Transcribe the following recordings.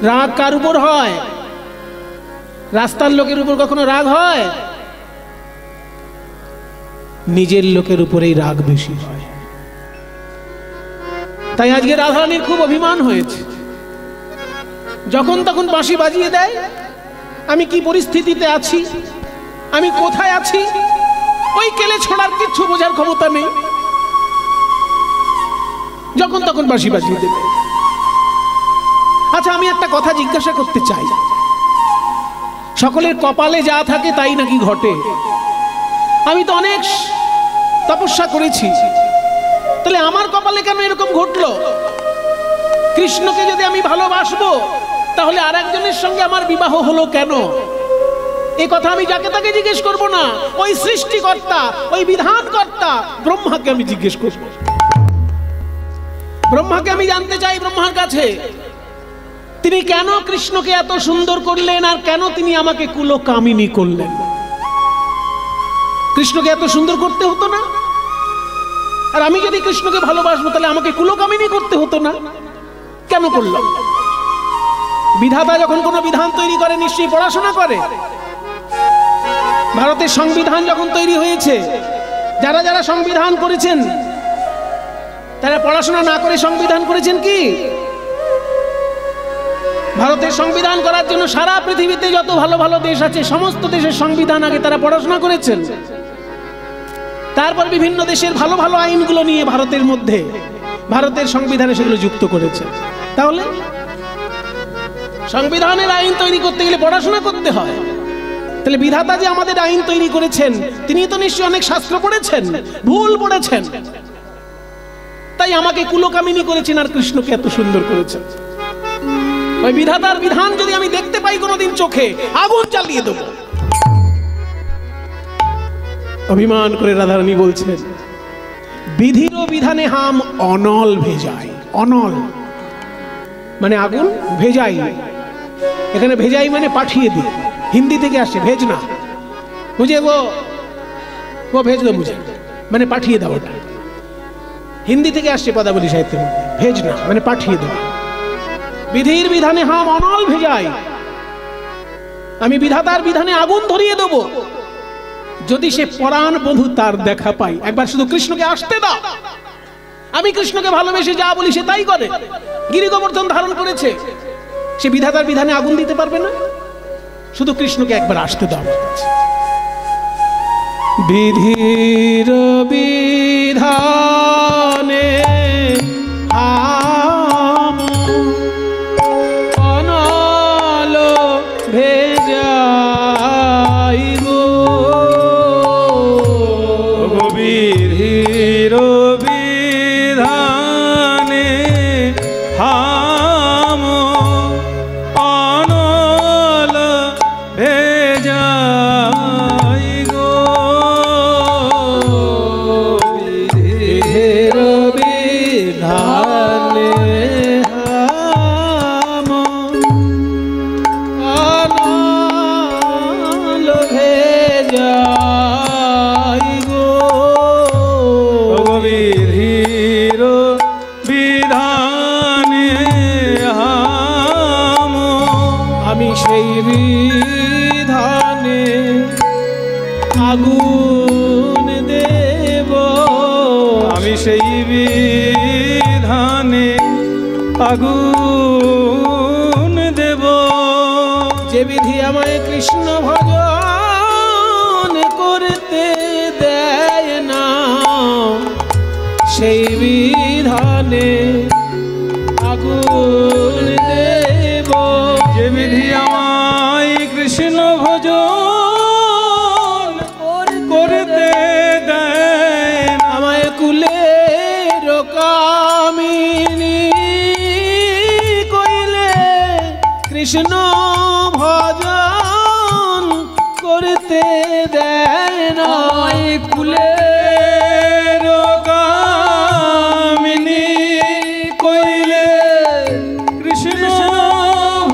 রাগ কার উপর হয়? রাস্তার লোকের উপর কখনো রাগ হয়? নিজের লোকের উপরেই রাগ বেশি হয়। তাই আজকে রাধারানীর খুব অভিমান হয়েছে। যখন তখন বাঁশি বাজিয়ে দেয়। আমি কি পরিস্থিতিতে আছি, আমি কোথায় আছি, ওই কেলে ছোড়ার কিচ্ছু বোঝার ক্ষমতা নেই। যখন তখন বাঁশি বাজিয়ে দেবে। আচ্ছা, আমি একটা কথা জিজ্ঞাসা করতে চাই, সকলের কপালে যা থাকে তাই নাকি ঘটে? আমি তো অনেক তপস্যা করেছি, তাহলে আমার কপালে কেন এরকম ঘটলো? কৃষ্ণকে যদি আমি ভালোবাসবো, তাহলে আর একজনের সঙ্গে আমার বিবাহ হলো কেন? এই কথা আমি যাকে তাকে জিজ্ঞেস করব না, ওই সৃষ্টিকর্তা, ওই বিধানকর্তা ব্রহ্মাকে আমি জিজ্ঞেস করব। ব্রহ্মাকে আমি জানতে চাই ব্রহ্মার কাছে, তিনি কেন কৃষ্ণকে এত সুন্দর করলেন, আর কেন তিনি আমাকে কুলকামিনী করলেন? কৃষ্ণকে এত সুন্দর করতে হতো না? আর আমি যদি কৃষ্ণকে ভালোবাসবো, তাহলে আমাকে কুলকামিনী করতে হতো না? কেন করলাম? বিধাতা যখন কোনো বিধান তৈরি করে নিশ্চয়ই পড়াশোনা করে। ভারতের সংবিধান যখন তৈরি হয়েছে, যারা যারা সংবিধান করেছেন তারা পড়াশোনা না করে সংবিধান করেছেন কি? ভারতের সংবিধান করার জন্য সারা পৃথিবীতে যত ভালো ভালো দেশ আছে, সমস্ত দেশের সংবিধান আগে তারা পড়াশোনা করেছেন। তারপর বিভিন্ন দেশের ভালো ভালো আইনগুলো নিয়ে ভারতের মধ্যে, ভারতের সংবিধানে সেগুলো যুক্ত করেছে। তাহলে সংবিধানের আইন তৈরি করতে গেলে পড়াশোনা করতে হয়। তাহলে বিধাতা যে আমাদের আইন তৈরি করেছেন, তিনি তো নিশ্চয়ই অনেক শাস্ত্র পড়েছেন, ভুল পড়েছেন, তাই আমাকে কুলকামিনী করেছেন আর কৃষ্ণকে এত সুন্দর করেছেন। ওই বিধাতার বিধান যদি আমি দেখতে পাই কোনোদিন চোখে, আগুন জ্বালিয়ে দেব। অভিমান করে রাধারানী বলছেন, বিধির বিধানে হাম অনল ভেজাই। অনল মানে আগুন, ভেজাই এখানে ভেজাই মানে পাঠিয়ে দিই, হিন্দি থেকে আসছে ভেজ না, বুঝে ও ভেজ দো মুঝে মানে পাঠিয়ে দাও। ওটা হিন্দি থেকে আসছে পদাবলী সাহিত্যের মধ্যে। ভেজ না মানে পাঠিয়ে দাও। বিধির বিধানে হাম অনল ভেজাই, আমি বিধাতার বিধানে আগুন ধরিয়ে দেব যদি সে পরাণ বন্ধু তার দেখা পাই। একবার শুধু কৃষ্ণকে আসতে দাও। আমি কৃষ্ণকে ভালোবেসে যা বলি সে তাই করে, গিরি গোবর্ধন ধারণ করেছে, সে বিধাতার বিধানে আগুন দিতে পারবে না? শুধু কৃষ্ণকে একবার আসতে দাও। বিধির বিধানে হাম অনল ভেজাই গো, বিধির বিধানে হাম অনল ভেজাই গো, বিধির বিধানে হাম অনল ভেজাই গো, বিধির বিধানে হাম আমি সেই বিধানে আগুন দেব, আমি সেই বিধানে আগুন দেব, যে বিধি আমায় কৃষ্ণ ভজন করতে দেয় না, সেই বিধানে আগুন দেব। যে বিধি আমায় কৃষ্ণ ভজন করতে দেয় না, আমায় কুলের কামিনী কইলে কৃষ্ণ ভজন করতে দেয় না, কুলের কামিনী কইলে কৃষ্ণ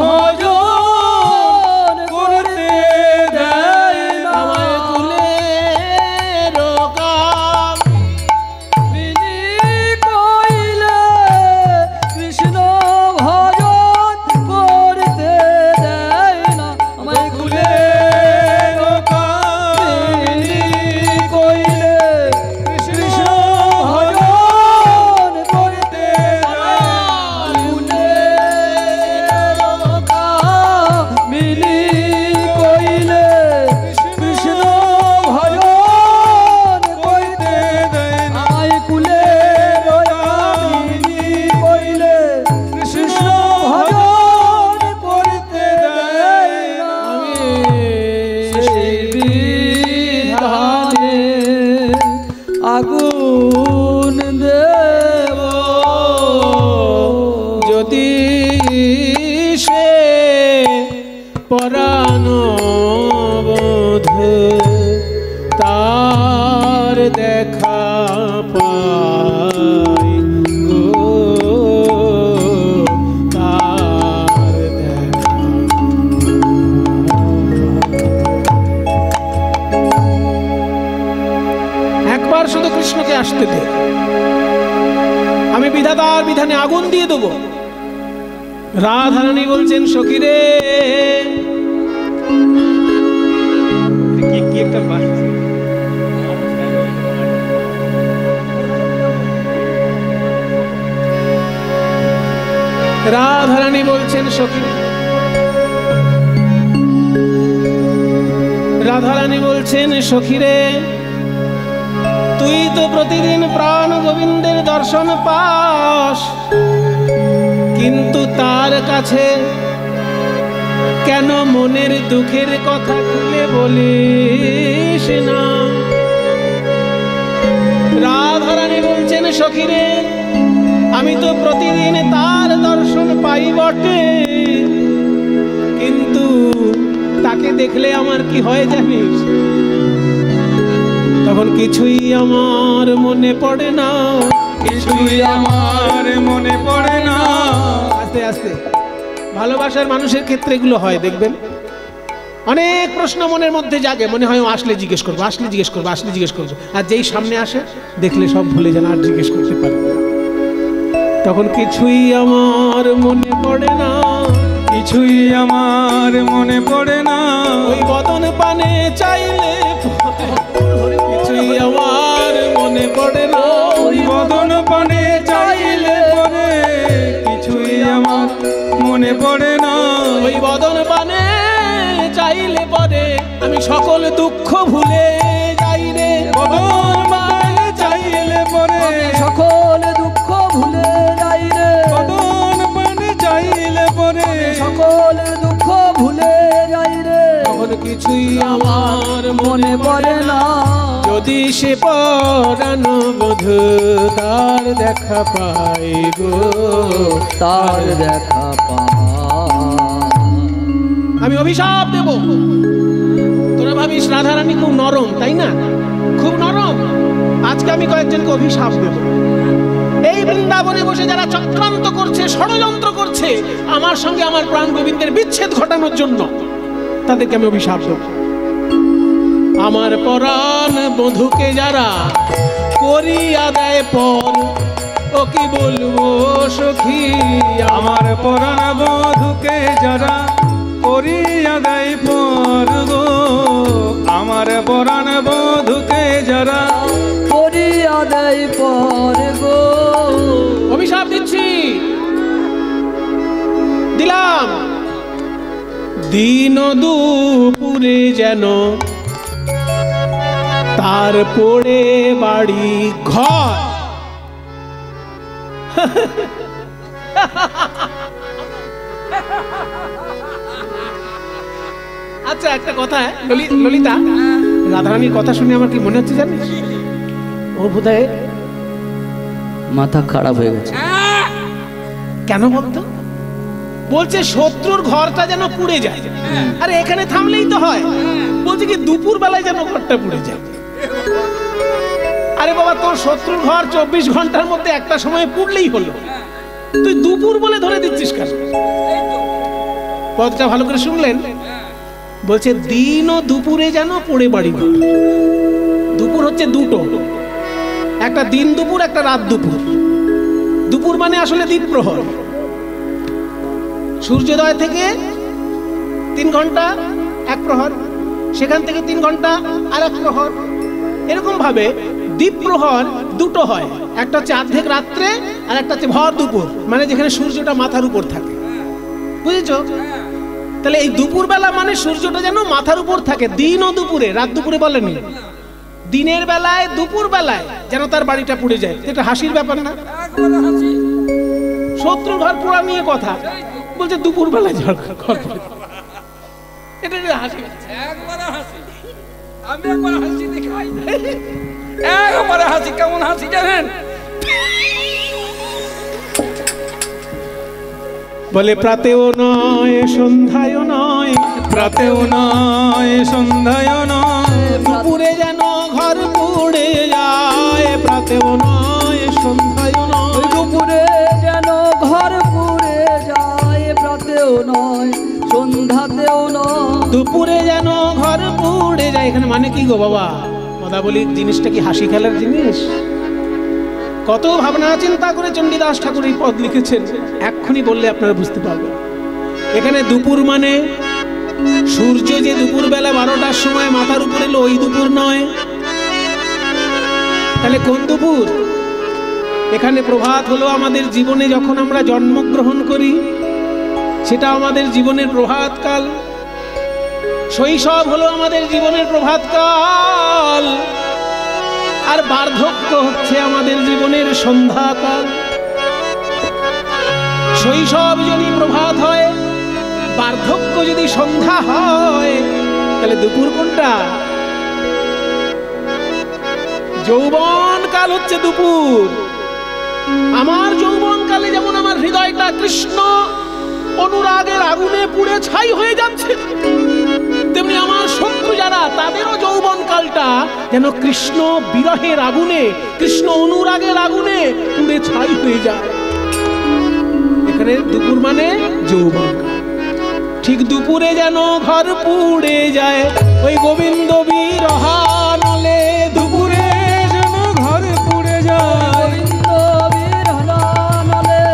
ভজন করতে দেয় না, আমায় কুলের কামিনী কইলে কৃষ্ণ ভজন করতে সে পরাণ বধূ তার দেখা পাই গো, তার দেখা। একবার শুধু কৃষ্ণকে আসতে দে, আমি বিধাতার বিধানে আগুন দিয়ে দেবো। রাধারানী বলছেন সখী রে, কি একটা বাজছে। রাধারানী বলছেন সখী, রাধারানী বলছেন সখী রে, তুই তো প্রতিদিন প্রাণ গোবিন্দের দর্শন পাস, কিন্তু তার কাছে কেন মনের দুঃখের কথা খুলে বলিস না? রাধারানী বলছেন সখী রে, আমি তো প্রতিদিন তার দর্শন পাই বটে, কিন্তু তাকে দেখলে আমার কি হয় জানিস? তখন কিছুই আমার মনে পড়ে না, কিছুই আমার মনে পড়ে না। আস্তে আস্তে ভালোবাসার মানুষের ক্ষেত্রে এগুলো হয়, দেখবেন অনেক প্রশ্ন মনের মধ্যে জাগে, মনে হয় আসলে জিজ্ঞেস করবো, আসলে জিজ্ঞেস করবো, আসলে জিজ্ঞেস করবো, আর যেই সামনে আসে দেখলে সব ভুলে যান, আর জিজ্ঞেস করতে পারে না। তখন কিছুই আমার মনে পড়ে না, কিছুই আমার মনে পড়ে না। ওই বদন পানে চাইলে কিছুই আমার মনে পড়ে না, ওই বদন পানে চাইলে পরে কিছুই আমার মনে পড়ে না। ওই বদন পানে চাইলে পরে আমি সকল দুঃখ ভুলে যাই রে। বদন পানে চাইলে পরে সকল দুঃখ ভুলে যাই রে, বদন পানে চাইলে পরে সকল দুঃখ ভুলে যাই রে। তখন কিছুই আমার মনে পড়ে না, যদি সে পরাণ বধূ তার দেখা পাই গো, তার দেখা পাই। আমি অভিশাপ দেব। তোরা ভাবিস রাধারানী খুব নরম, তাই না? খুব নরম। আজকে আমি কয়েকজনকে অভিশাপ দেব। এই বৃন্দাবনে বসে যারা চক্রান্ত করছে, ষড়যন্ত্র করছে আমার সঙ্গে আমার প্রাণ গোবিন্দের বিচ্ছেদ ঘটানোর জন্য, তাদেরকে আমি অভিশাপ দেব। আমার পরাণ বধূকে যারা করিয়া দেয় পর, ও কি বলবো সখী, আমার পরাণ বধূকে যারা করিয়া দেয় পর গো, আমার পরাণ বধূকে যারা করিয়া দেয় পর গো। অভিশাপ দিচ্ছি, দিলাম। দিন দুপুরে যেন তার পড়ে বাড়ি ঘর। আচ্ছা একটা কথা, ললিতা, রাধারানীর কথা শুনে আমার কি মনে হচ্ছে জানিস? ও বোধহয় মাথা খারাপ হয়ে গেছে। কেন বলতো? বলছে শত্রুর ঘরটা যেন পুড়ে যায়। আরে এখানে থামলেই তো হয়। বলছে কি দুপুর বেলায় যেন ঘরটা পুড়ে যায়। আরে বাবা, তোর শত্রুর ঘর 24 ঘন্টার মধ্যে একটা সময় পুড়লেই হলো, তুই দুপুর বলে ধরে দিচ্ছিস কেন? পদটা ভালো করে শুনলেন? বলছে দিন ও দুপুরে যেন পড়ে বাড়ি ঘর। দুপুর হচ্ছে দুটো, একটা দিন দুপুর, একটা রাত দুপুর। দুপুর মানে আসলে দ্বীপ্রহর। সূর্যোদয় থেকে 3 ঘন্টা 1 প্রহর, সেখান থেকে 3 ঘন্টা আর 1 প্রহর। এরকম ভাবে দ্বীপ্রহর দুটো হয়, একটা হচ্ছে অর্ধেক রাত্রে আর একটা হচ্ছে ভর দুপুর, মানে যেখানে সূর্যটা মাথার উপর থাকে। বুঝেছো? তাহলে এই দুপুর বেলা মানে সূর্যটা যেন মাথার উপর থাকে। দিন ও দুপুরে, রাত দুপুরে বলেনি। দিনের বেলায় দুপুর বেলায় যেন তার বাড়িটা পুড়ে যায়। এটা হাসির ব্যাপার না? শত্রু ঘর পোড়া নিয়ে কথা বলছে, দুপুর বেলায় ঘর পুড়ে। এটা হাসি। আমি একবার হাসি দেখাই, একবার হাসি। কেমন হাসি জানেন? বলে প্রাতেও নয় সন্ধ্যায় নয়, প্রাতেও নয় সন্ধ্যায় নয়, দুপুরে যেন ঘর পুড়ে যায়, প্রাতেও নয় সন্ধ্যায় নয়, দুপুরে যেন ঘর পুড়ে যায়, প্রাতেও নয় সন্ধ্যাতেও নয়, দুপুরে যেন ঘর পুড়ে যায়। এখানে মানে কি গো বাবা? পদাবলীর জিনিসটা কি হাসি খেলার জিনিস? কত ভাবনা চিন্তা করে চণ্ডীদাস ঠাকুর এই পদ লিখেছেন, এক্ষুনি বললে আপনারা বুঝতে পারবেন। এখানে দুপুর মানে সূর্য যে দুপুর বেলা 12টার সময় মাথার উপরে এলো, ওই দুপুর নয়। তাহলে কোন দুপুর? এখানে প্রভাত হলো আমাদের জীবনে যখন আমরা জন্মগ্রহণ করি, সেটা আমাদের জীবনের প্রভাতকাল। শৈশব হলো আমাদের জীবনের প্রভাতকাল, আর বার্ধক্য হচ্ছে আমাদের জীবনের সন্ধ্যাকাল। শৈশব যদি প্রভাত হয়, বার্ধক্য যদি সন্ধ্যা হয়, তাহলে দুপুর কোনটা? যৌবন কাল হচ্ছে দুপুর। আমার যৌবন কালে যেমন আমার হৃদয়টা কৃষ্ণ অনুরাগের আগুনে পুড়ে ছাই হয়ে যাচ্ছে, তেমনি আমার শত্রু যারা, তাদেরও যৌবন কালটা যেন কৃষ্ণ বিরহের আগুনে, কৃষ্ণ অনুরাগের আগুনে পুড়ে ছাই হয়ে যায়। এখানে দুপুর মানে যৌবন কাল। ঠিক দুপুরে যেন ঘর পুড়ে যায়, ওই গোবিন্দ বিরহানলে দুপুরে যেন ঘর পুড়ে যায়,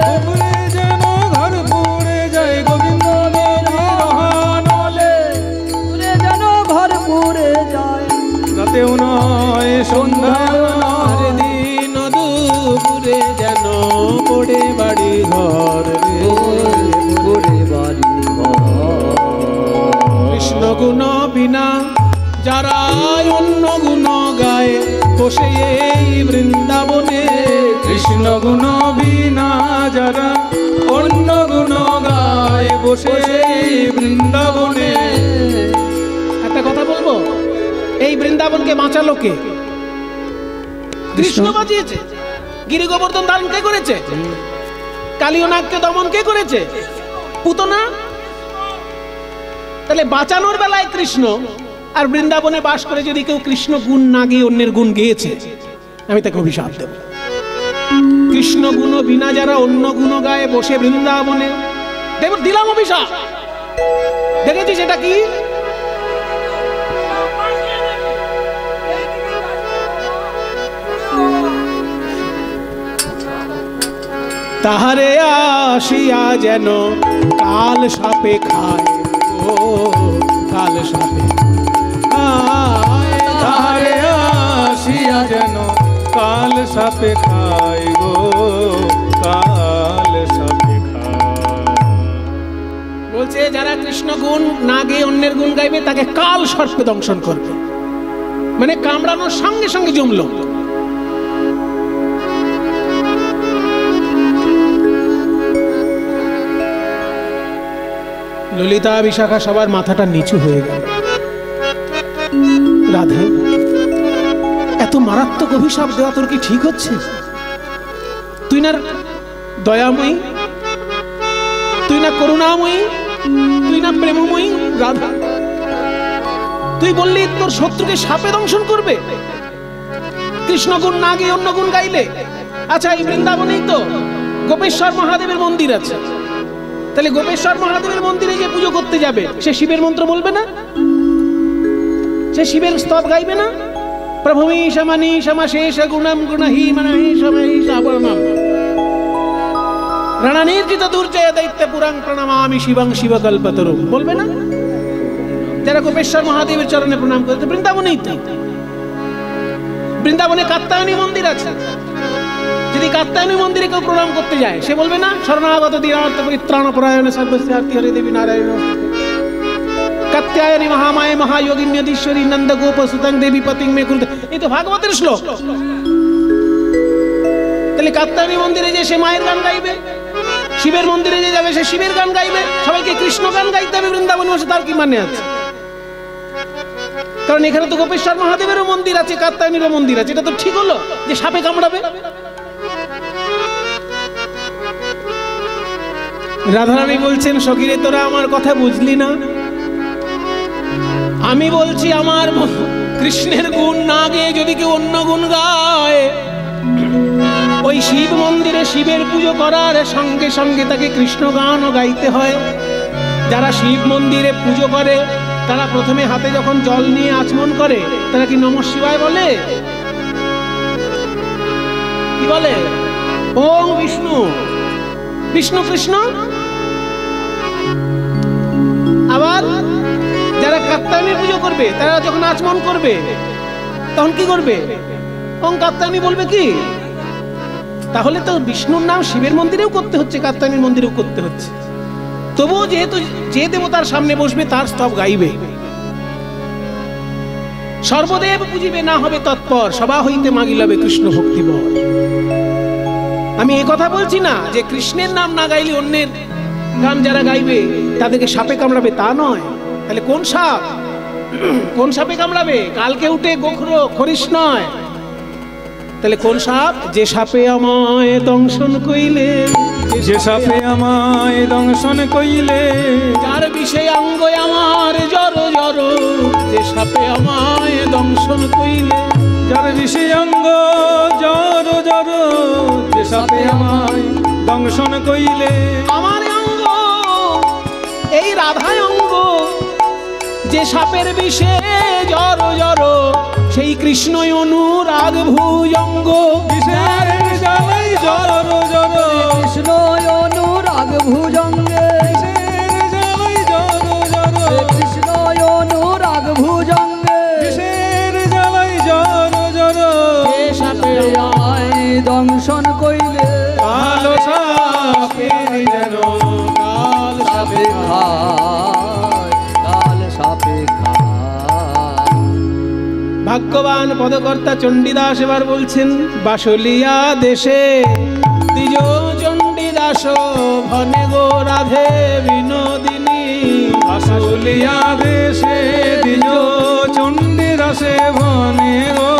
দুপুরে যেন ঘর পুড়ে যায়, গোবিন্দ বিরহানলে, দুপুরে যেন ঘর পুড়ে যায়, রাতেও নয় সন্ধ্যায় নয়, আর দিন দুপুরে যেন পড়ে বাড়ি ঘর পুড়ে বাড়ি ঘর। কৃষ্ণ গুণ বিনা যারা অন্য গুণ গায়, বসে এই বৃন্দাবনে, কৃষ্ণ গুণ বিনা যারা অন্য গুণ গায়, বসে বৃন্দাবনে। একটা কথা বলবো, এই বৃন্দাবনকে বাঁচালো কে? কৃষ্ণ বাঁচিয়েছে। গিরি গোবর্ধন ধারণ কে করেছে? কালিয়নাগকে দমন কে করেছে? পুতনা। তাহলে বাঁচানোর বেলায় কৃষ্ণ, আর বৃন্দাবনে বাস করে যদি কেউ কৃষ্ণ গুণ না গিয়ে অন্যের গুণ গেয়েছে, আমি তাকে অভিশাপ দেব। কৃষ্ণ গুণ বিনা যারা অন্য গুণ গায়ে, বসে বৃন্দাবনে, দেব দিলাম অভিশাপ। দেখেছি সেটা কি? তাহারে আসিয়া যেন কাল সাপে খায়, ও কাল সাপে খায়, তাহারে আসিয়া যেন কাল সাপে খায় গো, কাল সাপে খায়। বলছে যারা কৃষ্ণ গুণ না গেয়ে অন্যের গুণ গাইবে, তাকে কাল সর্পে দংশন করবে। মানে কামড়ানোর সঙ্গে সঙ্গে জমলো। ললিতা বিশাখা সবার মাথাটা নিচু হয়ে গেল। রাধে, এত মারাত্মক অভিশাপ দেওয়া তোর কি ঠিক হচ্ছে? তুই না দয়াময়ী, তুই না করুণাময়ী, তুই না প্রেমময়ী রাধা? তুই বললি তোর শত্রুকে সাপে দংশন করবে কৃষ্ণ গুণ না গিয়ে অন্য গুণ গাইলে। আচ্ছা, এই বৃন্দাবনেই তো গোপেশ্বর মহাদেবের মন্দির আছে। তাহলে গোপেশ্বর মহাদেবের মন্দিরে যে পুজো করতে যাবে, সে শিবের মন্ত্র বলবে না? সে শিবের স্তব গাইবে না? প্রভুমি সমানি সমাশেষ গুণম গুণহি মনহি সমহি সাবরণম রণনির্জিত দুর্জয় দৈত্য পুরাং প্রণমামি শিবং শিবকল্পতরুম বলবে না? যারা গোপেশ্বর মহাদেবের চরণে প্রণাম করতে, বৃন্দাবনেই তো। বৃন্দাবনে কাত্যায়নী মন্দির আছে। যদি কাত্যায়নী মন্দিরে কেউ প্রণাম করতে যায়, সে বলবে না শরণাগত দীনার্থ পরিত্রাণ পরায়ণ সর্বস্যার্থী হরে দেবী নারায়ণ কাত্যায়নী মহামায়ে মহাযোগিন্যধীশ্বরী নন্দ গোপ সুতং দেবী পতিং মে কুরুতে। এই তো ভাগবতের শ্লোক। তাহলে কাত্যায়নী মন্দিরে যে সে মায়ের গান গাইবে, শিবের মন্দিরে যে যাবে সে শিবের গান গাইবে। সবাইকে কৃষ্ণ গান গাইতে হবে বৃন্দাবনে বসে, তার কি মানে আছে? কারণ এখানে তো গোপেশ্বর মহাদেবেরও মন্দির আছে, কাত্যায়নীরও মন্দির আছে। এটা তো ঠিক হলো যে সাপে কামড়াবে? রাধারানী বলছেন, সখীরে তোরা আমার কথা বুঝলি না? আমি বলছি আমার কৃষ্ণের গুণ না গেয়ে যদি কেউ অন্য গুণ গায়, ওই শিব মন্দিরে শিবের পুজো করার সঙ্গে সঙ্গে তাকে কৃষ্ণ গানও গাইতে হয়। যারা শিব মন্দিরে পুজো করে তারা প্রথমে হাতে যখন জল নিয়ে আচমন করে, তারা কি নমঃ শিবায় বলে? কি বলে? ওম বিষ্ণু, বিষ্ণু কৃষ্ণ। আবার যারা কাত্যায়নী পুজো করবে তারা যখন আচমন করবে তখন কি করবে? ওম কাত্যায়নী বলবে কি? তাহলে তো বিষ্ণুর নাম শিবের মন্দিরেও করতে হচ্ছে, কাত্যায়নীর মন্দিরেও করতে হচ্ছে। তবুও যেহেতু যে দেবতার সামনে বসবে তার স্তব গাইবে। সর্বদেব পুজিবে না হবে তৎপর, সবা হইতে মাগিলবে কৃষ্ণ ভক্তি বর। আমি এ কথা বলছি না যে কৃষ্ণের নাম না গাইলে অন্যের গান যারা গাইবে তাদেরকে সাপে কামড়াবে, তা নয়। তাহলে কোন সাপ? কোন সাপে কামড়াবে? কালকে উঠে গোখরো খরিস নয়। তাহলে কোন সাপ? যে সাপে আমায় দংশন কইলে, যে সাপে আমায় দংশন কইলে, যার বিষে অঙ্গ আমার জর জর, যে সাপে আমায় দংশন কইলে, যার বিষয়াঙ্গ জর জর, যে সাপে আমায় দংশন কইলে। আমার অঙ্গ এই রাধায় অঙ্গ, যে সাপের বিষে জর জর, সেই কৃষ্ণই অনুরাগ ভুজঙ্গ। বিষের জ্বালাই জর জর, কৃষ্ণ অনুরাগ ভুজঙ্গে, বিষের জ্বালাই জর জর, কৃষ্ণ অনুরাগ ভুজঙ্গে, বিষের জ্বালাই জর জর। যে সাপে আমায় দংশন কইলে, কালো সাপে যেন কাল সাপে কাল সাপে ভাগ্যবান পদকর্তা চণ্ডীদাস এবার বলছেন, বাসলিয়া দেশে দ্বিজ চণ্ডীদাস ভনে গো রাধে বিনোদিনী। আসলিয়া দেশে দিজ চণ্ডীদাসে বনে গো,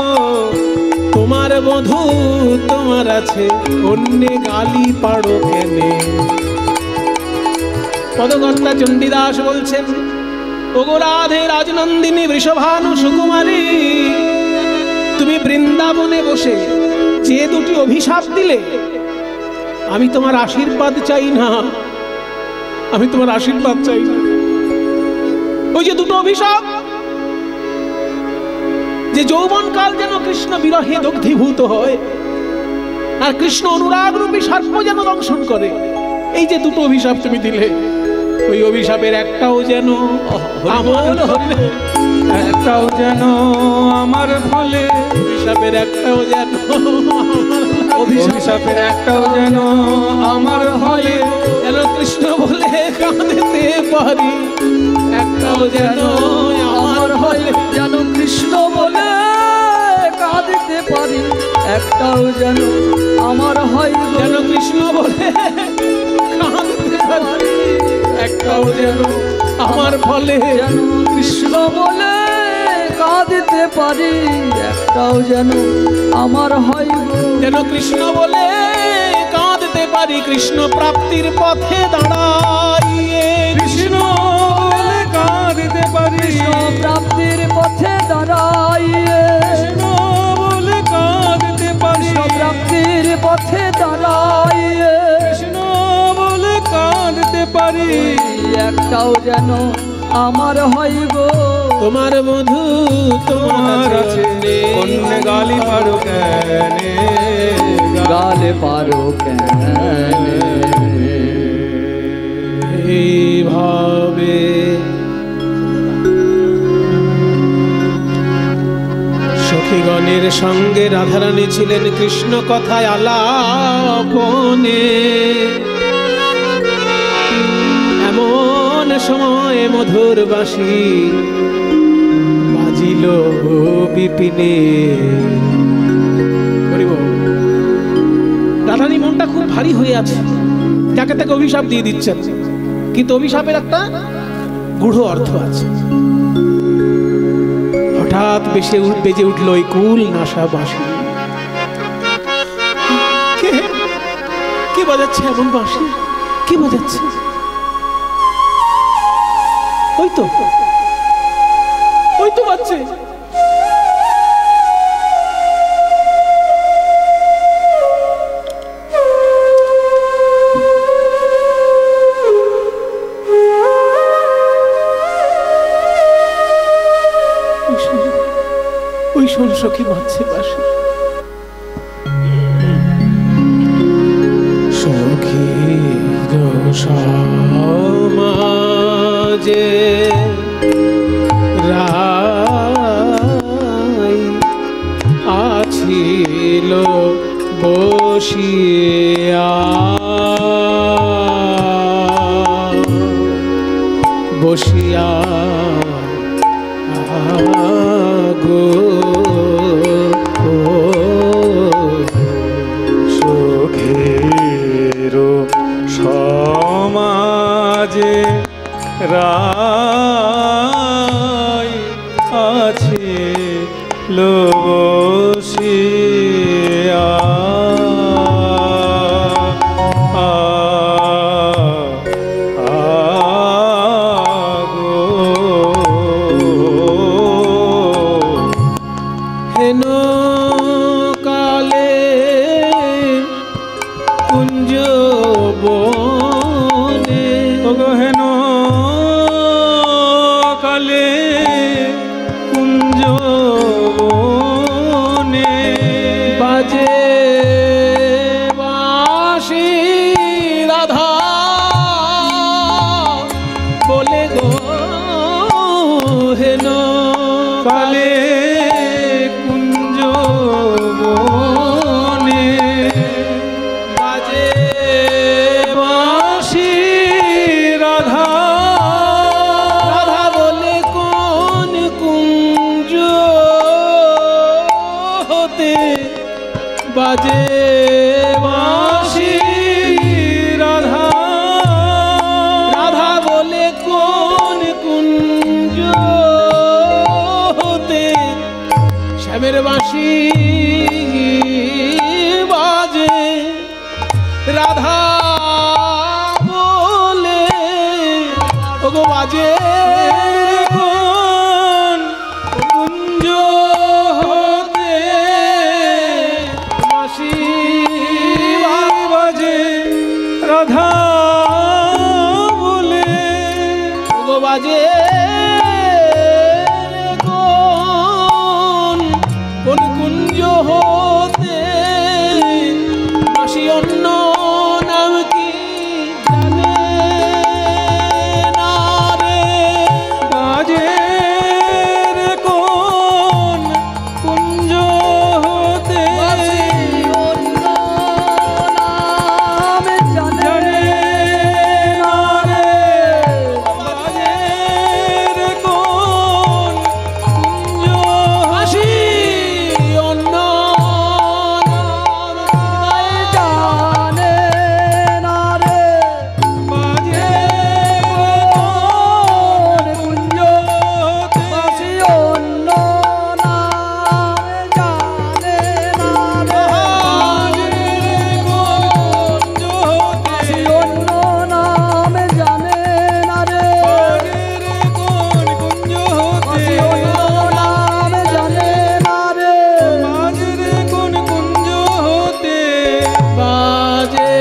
তোমার বধূ তোমার আছে, অন্য গালি পাড়ো কেনে। পদকর্তা চণ্ডীদাস বলছেন, ওগো রাধে রাজনন্দিনী বৃষভানু সুকুমারী, তুমি বৃন্দাবনে বসে যে দুটি অভিশাপ দিলে, আমি তোমার আশীর্বাদ চাই না, আমি তোমার আশীর্বাদ চাই না। ওই যে দুটো অভিশাপ, যে যৌবনকাল যেন কৃষ্ণ বিরহে দগ্ধীভূত হয় আর কৃষ্ণ অনুরাগ রূপী সর্প যেন দংশন করে, এই যে দুটো অভিশাপ তুমি দিলে, ওই অভিশাপের একটাও যেন আমার হলে, একটাও যেন আমার ফলে, অভিশাপের একটাও যেন অভিশাপের একটাও যেন আমার হলে, যেন কৃষ্ণ বলে কাঁদতে পারি, একটাও যেন আমার হলে, যেন কৃষ্ণ বলে কাঁদিতে পারি, একটাও যেন আমার হয় গো। যেন কৃষ্ণ বলে কাঁদতে পারি, একটাও যেন আমার ফলে, যেন কৃষ্ণ বলে কাঁদিতে পারি, একটাও যেন আমার হয় গো। যেন কৃষ্ণ বলে কাঁদতে পারি, কৃষ্ণ প্রাপ্তির পথে দাঁড়াইয়ে। কৃষ্ণ বলে কাঁদিতে পারি, কৃষ্ণ প্রাপ্তির পথে দাঁড়াইয়ে, কৃষ্ণ বলে কাঁদিতে পারি, কৃষ্ণ প্রাপ্তির পথে দাঁড়াইয়ে, কৃষ্ণ বলে কাঁদিতে পারি, একটাও যেন আমার হয় গো। তোমার বধূ তোমার আছে অন্য গালি পারো কেনে, গালে পারো কেন এইভাবে সখীগণের সঙ্গে রাধারানী ছিলেন কৃষ্ণ কথায় আলাপনে। এমন সময় মধুর বাঁশি বাজিল বিপিনে। রাধারানী মনটা খুব ভারী হয়ে আছে, যাকে তাকে অভিশাপ দিয়ে দিচ্ছেন, কিন্তু অভিশাপের একটা গূঢ় অর্থ আছে। হঠাৎ বেজে উঠল ওই কুল নাশা বাঁশি। কে বাজাচ্ছে এমন বাঁশি? কি বাজাচ্ছে? ওই তো বাজছে। ওই শোন সখী বাজছে পাশে। সখীর সমাজে রাই আছিল বসিয়া বসিয়া গো সুখের সমাজে রাই আছে বসিয়া হেন কালে কুঞ্জ বনে হেন কালে কুঞ্জ বনে বাজে বাঁশি রাধা বলে গো হেন কালে কুঞ্জ বনে বাজে বাঁশি রাধা রাধা বলে কোন কুঞ্জ হতে বাজে বাঁশি রাধা রাধা বলে কোন কুঞ্জ হতে শ্যামের বাঁশি বাজে রাধা বলে ওগো বাজে কোন কুঞ্জ হতে বাঁশি বাজে রাধা বলে ওগো বাজে কোন কুঞ্জ হতে বাঁশি অন্য নাম কি জানে না রে বাজে কোন কুঞ্জ হতে জানে না রে বাজে কোন কুঞ্জ বাঁশি অন্য নাম বাজে কোন কুঞ্জ হতে বাজে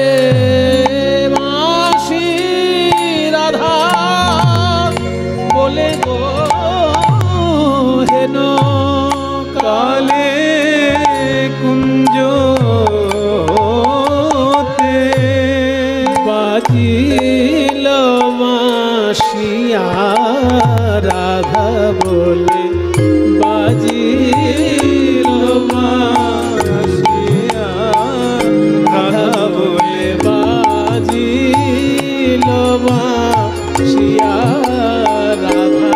বাঁশি রাধা বলে গো হেন কালে কুঞ্জ বাজিল বাঁশিয়া রাধা বলে বাজিল বাঁশিয়া রাধা বলে বাজিল বাঁশিয়া রাধা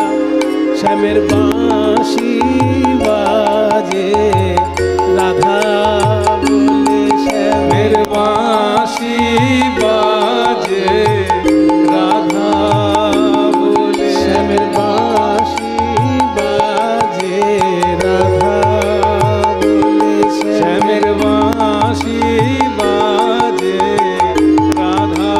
শ্যামের বাঁশি বাজে রাধা বলে শ্যামের মের বাঁশি বাজে রাধা বলে শ্যামের বাঁশি বাজে রাধা বলে শ্যামের বাঁশি বাজে রাধা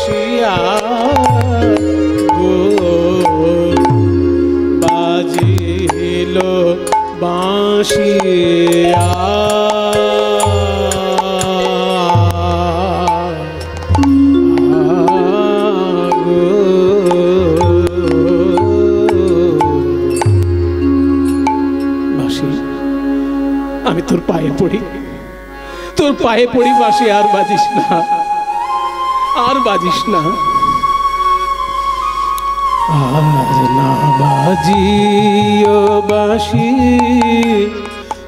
বাসিয়া গো বাজিল বাসিয়া আমি তোর পায়ে পড়ি, তোর পায়ে পড়ি বাসি, আর বাজিস না, আর বাজিস না। আর না বাজিও বাসি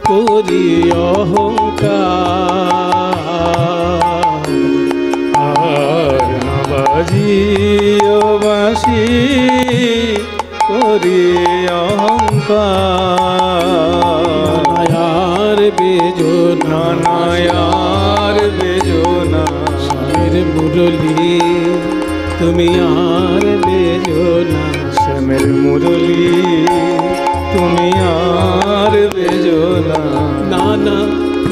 করি অহংকার, আর না বাজিও বাসি করি অহংকার, আর বেজনা নানায়ার বেজনা শ্যামের মুরলি তুমি আর বেজনা, শ্যামের মুরলি তুমি আর বেজনা, নানা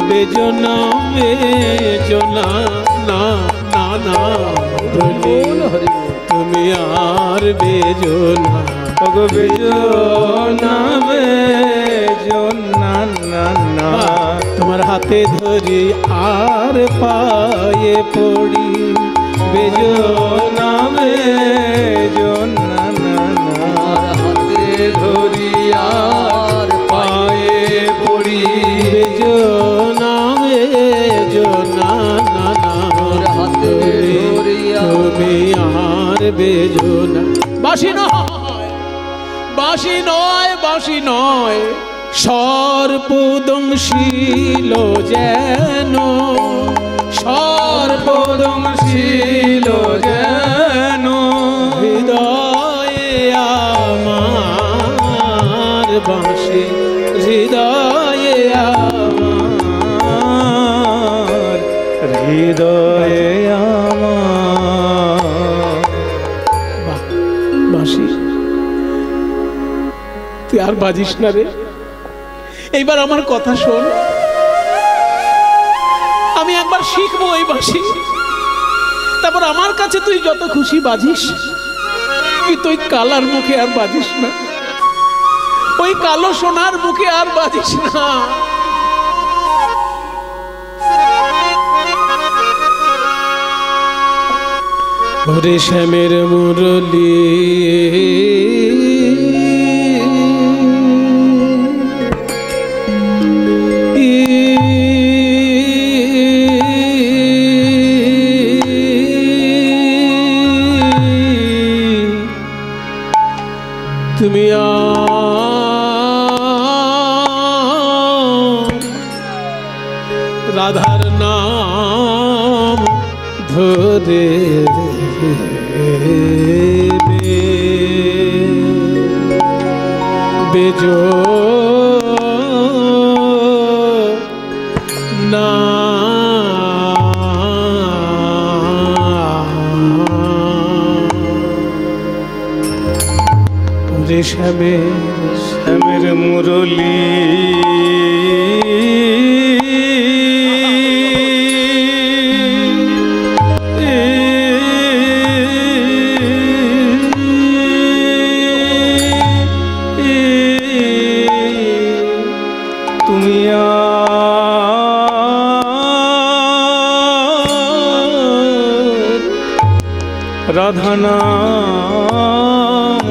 বেজনা বেজনা না না না মুরলি তুমি আর বেজনা, ওগো বেজনা বেজনা না না, তোমার হাতে ধরি আর পায়ে পড়ি বেজনা বেজনা না না, হাতে ধরি আর পায়ে পড়ি বেজনা বেজনা না না, হাতে ধরিয়া তুমি আর বেজনা। বাসি নয়, বাসি নয়, বাসি নয়, সর্পদংশীল যেন, সর্বদংশীল যেন, হৃদয়ে আমার বাঁশি, হৃদয়ে আমার, হৃদয়ে আমার। বাঁশি তুই আর বাজিস না রে, এইবার আমার কথা শোন, আমি একবার শিখবো এই বাঁশি, তারপর আমার কাছে তুই যত খুশি বাজিস, কিন্তু ওই কালার মুখে আর বাজিস না, ওই কালো সোনার মুখে আর বাজিস না। ওরে শ্যামের মুরলি তুমি রাধার নাম ধরে বেজো না, রে শ্যামের মুরলি তুমি রাধা নাম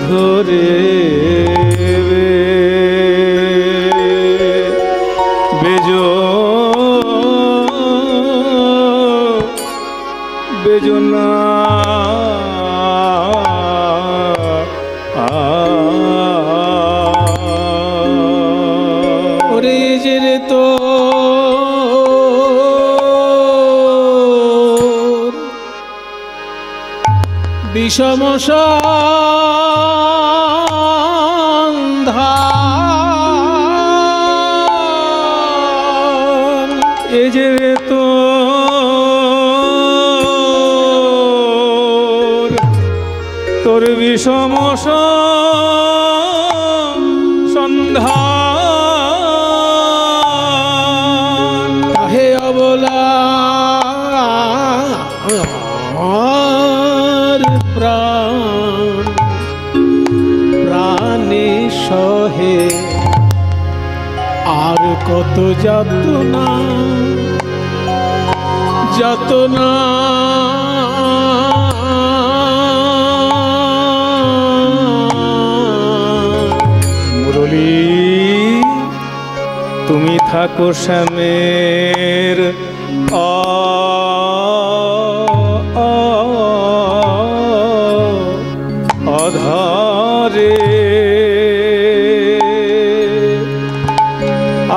ধরে বেজো বেজনা ওরে যে রে তো বিষম সন্ধান, এ যে রে তোর বিষম সন্ধান, হে অবলা আমার প্রাণ প্রাণে সহে আর কত যাতনা যাতনা মুরলী তুমি থাকো শ্যামের আধারে,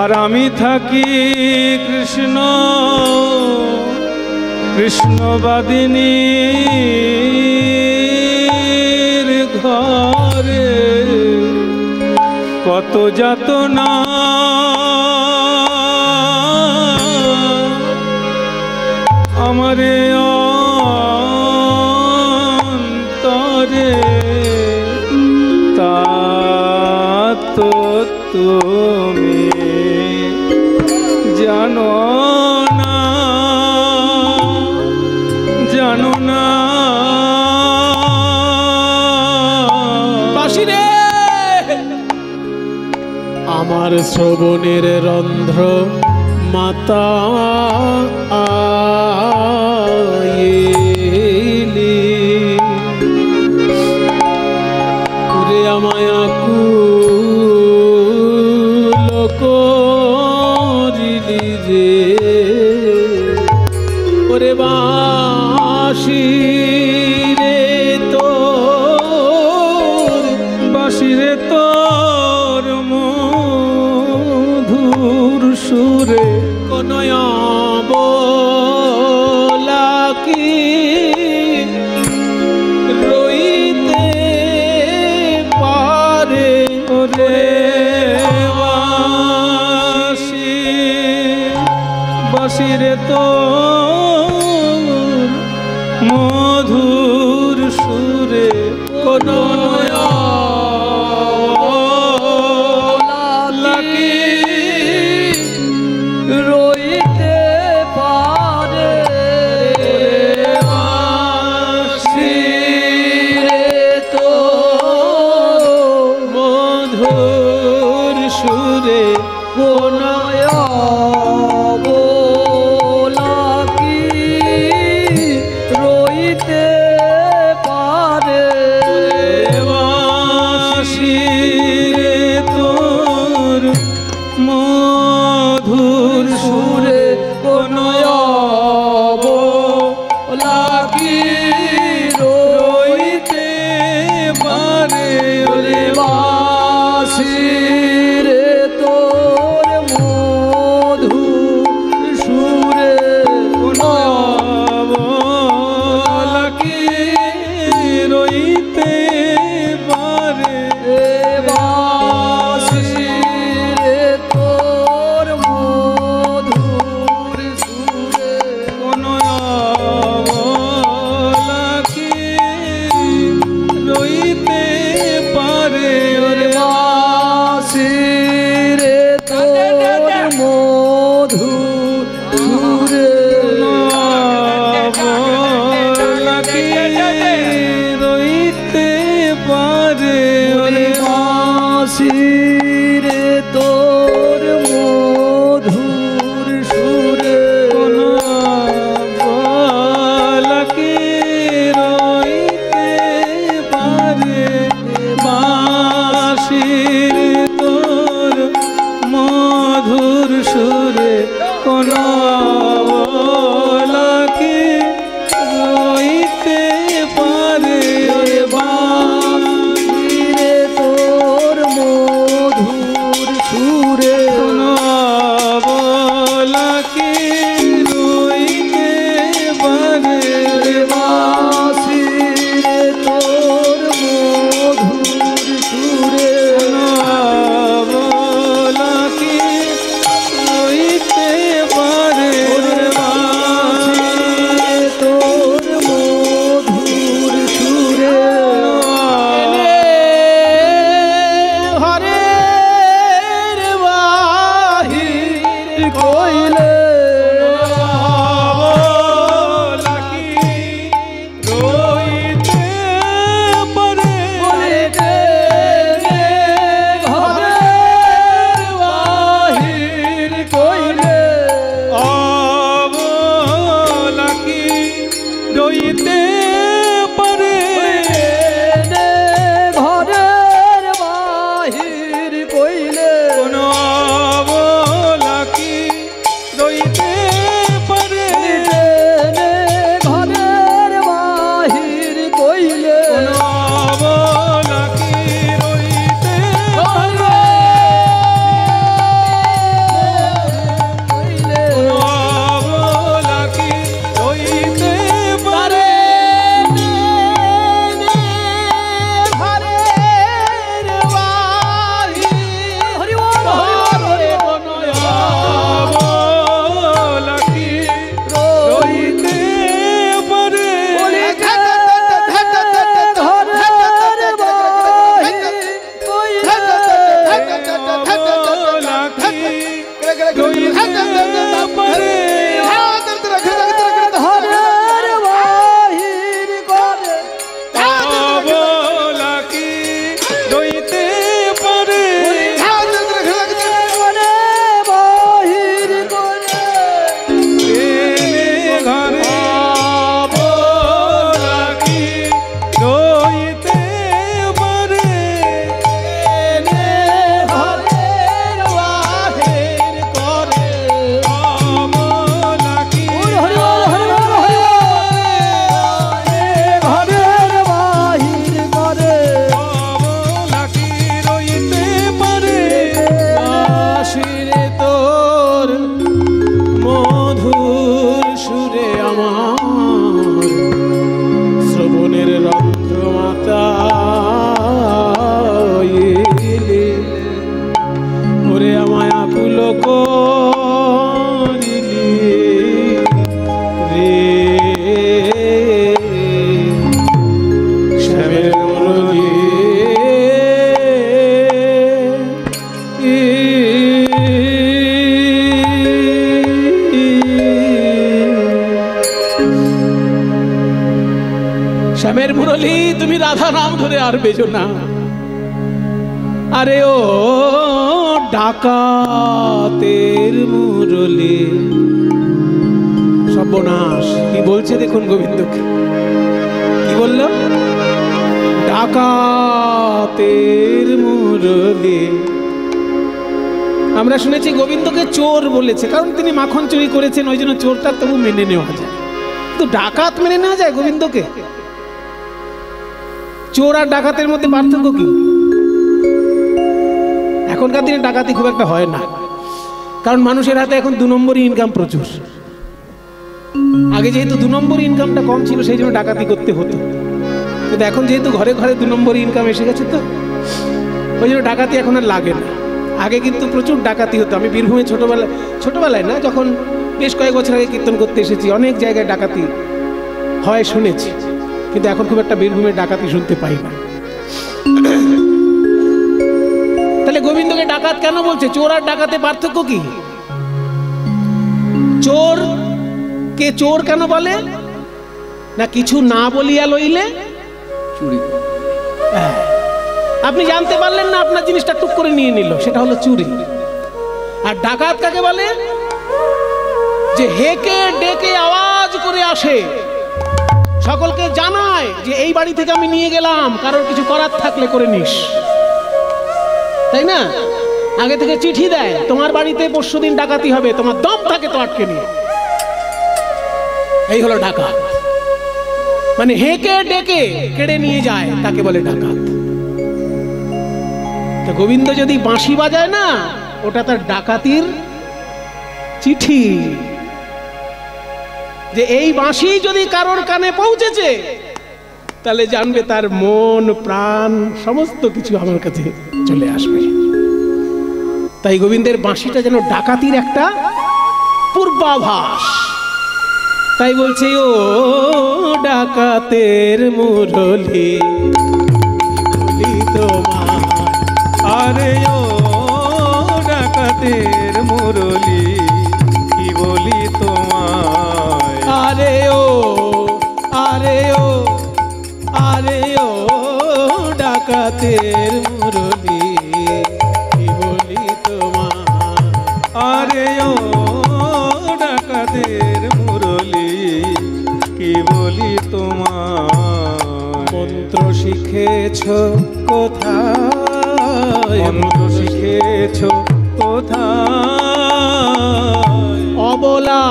আর আমি থাকি কৃষ্ণ কৃষ্ণবাদিনীর ঘরে। কত যাতনা আমারে অন্তরে, তা তো তুমি জানো না, জানো না। বাঁশিরে আমার শ্রবণের রন্ধ্র মাতা আইলি ওরে আমায় আকুল করিলি রে ওরে বাঁশি রে তোর বাঁশিরে তোর মধুর সুরে কোনয় বলা কি রইতে পারে ওরে বাঁশি, বাঁশিরে তোর মধুর সুরে কোনয় লাকি রইতে পারে বাঁশি রে তো মধুর সুরে কোনয় লাকি রইতে পারে বাঁশিরে তোর মধুর সুরে কোনয় লাকি রইতে পারে ওরে বাঁশি রে তোর মধু সুরে লাকি রইতে পারে বাঁশি রে তোর মধুর সুরে কোন শ্যামের মুরলী তুমি রাধা নাম ধরে আর বেজো না। আরে ও ডাকাতের মুরলী, সর্বনাশ কি বলছে দেখুন গোবিন্দকে, কি বলল? ডাকাতের মুরলী। আমরা শুনেছি গোবিন্দকে চোর বলেছে, কারণ তিনি মাখন চুরি করেছেন, ওই জন্য চোরটা তবু মেনে নেওয়া যায়, কিন্তু ডাকাত মেনে নেওয়া যায় গোবিন্দকে? চোর আর ডাকাতের মধ্যে পার্থক্য কি? এখনকার দিনে ডাকাতি খুব একটা হয় না, কারণ মানুষের হাতে এখন 2 নম্বরই ইনকাম প্রচুর। আগে যেহেতু 2 নম্বরই ইনকামটা কম ছিল, সেই জন্য ডাকাতি করতে হতো, কিন্তু এখন যেহেতু ঘরে ঘরে 2 নম্বরই ইনকাম এসে গেছে, তো ওই জন্য ডাকাতি এখন আর লাগে না। আগে কিন্তু প্রচুর ডাকাতি হতো। আমি বীরভূমে ছোটবেলায় না, যখন বেশ কয়েক বছর আগে কীর্তন করতে এসেছি, অনেক জায়গায় ডাকাতি হয় শুনেছি, কিন্তু এখন খুব একটা বীরভূমের ডাকাতি শুনতে পাই না। তাহলে গোবিন্দকে ডাকাত কেন বলছে? চোর আর ডাকাতে পার্থক্য কি? চোর কে চোর কেন বলে? না কিছু না বলিয়া লইলে চুরি। আপনি জানতে পারলেন না, আপনার জিনিসটা টুক করে নিয়ে নিল, সেটা হলো চুরি। আর ডাকাত কাকে বলে? যে হেকে ডেকে আওয়াজ করে আসে, সকলকে জানায় যে এই বাড়ি থেকে আমি নিয়ে গেলাম, কারোর কিছু করার থাকলে করে নিস, তাই না? আগে থেকে চিঠি দেয়, তোমার বাড়িতে পরশুদিন ডাকাতি হবে, তোমার দম থাকে তো আটকে নিয়ে। এই হলো ডাকাত, মানে হেকে ডেকে কেড়ে নিয়ে যায়, তাকে বলে ডাকাত। তো গোবিন্দ যদি বাঁশি বাজায় না, ওটা তার ডাকাতির চিঠি, যে এই বাঁশি যদি কারোর কানে পৌঁছেছে, তাহলে জানবে তার মন প্রাণ সমস্ত কিছু আমার কাছে চলে আসবে। তাই গোবিন্দের বাঁশিটা যেন ডাকাতির একটা পূর্বাভাস। তাই বলছে ও ডাকাতের মুরলী তোমার, আরে ও ডাকাতের মুরলী কি বলি তোমায়। আরে ও আরে ও আরে ও ডাকাতের মুরলী কি বলি তোমার। আরে ও ডাকাতের মুরলী কি বলি তোমায়। মন্ত্র শিখেছ কোথায়? মন্ত্র শিখেছ কোথায়? অবলা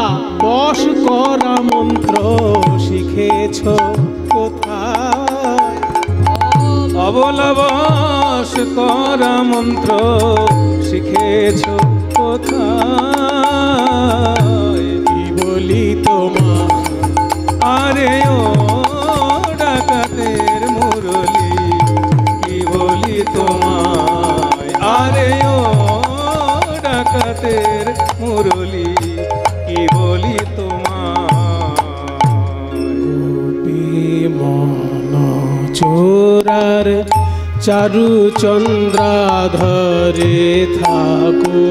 বশ করা মন্ত্র শিখেছ কোথায়? অবলবাস করা মন্ত্র শিখেছ কোথায়? কি বলি তোমার। আরে ও ডাকাতের মুরলী কি বলি তোমায়। আরে ও ডাকাতের মুরলী কি বলি তোমায়। মন চোরার চারু চন্দ্রাধরে থাকো,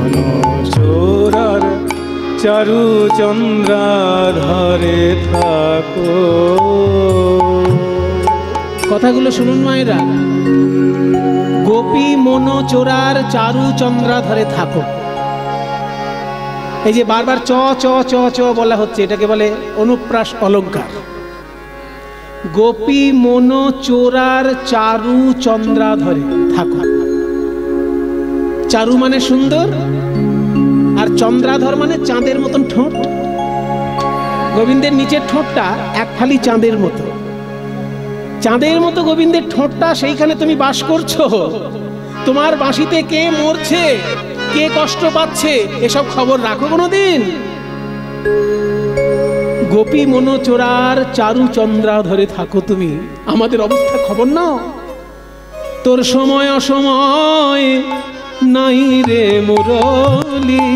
মন চোরার চারু চন্দ্রাধরে থাকো। কথাগুলো শুনুন মায়েরা। গোপী মন চোরার চারু চন্দ্রাধরে থাকো, এই যে বারবার চ চ চ চ বলা হচ্ছে, এটাকে বলে অনুপ্রাস অলঙ্কার। গোপী মন চোরার চারু চন্দ্রাধরে থাকো। চারু মানে সুন্দর, আর চন্দ্রাধর মানে চাঁদের মতন ঠোঁট। গোবিন্দের নিচের ঠোঁটটা এক ফালি চাঁদের মতো, চাঁদের মতো গোবিন্দের ঠোঁটটা, সেইখানে তুমি বাস করছো। তোমার বাঁশিতে কে মরছে, কে কষ্ট পাচ্ছে, এসব খবর রাখো কোনোদিন? গোপী মন চোরার চারু চন্দ্রা ধরে থাকো তুমি, আমাদের অবস্থা খবর নাও। তোর সময় অসময় নাই রে মুরলী,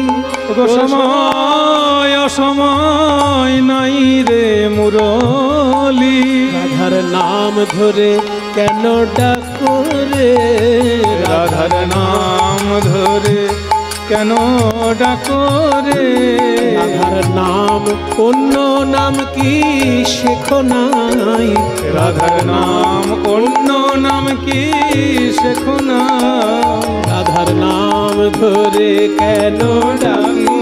সময় অসময় নাই রে মুরলী। রাধার নাম ধরে কেন ডাকো রে, রাধার নাম ধরে কেন ডাকো রে। রাধার নাম অন্য নাম কি শেখো নাই, রাধার নাম অন্য নাম কি শেখো না। রাধার নাম ধরে কেন ডাকি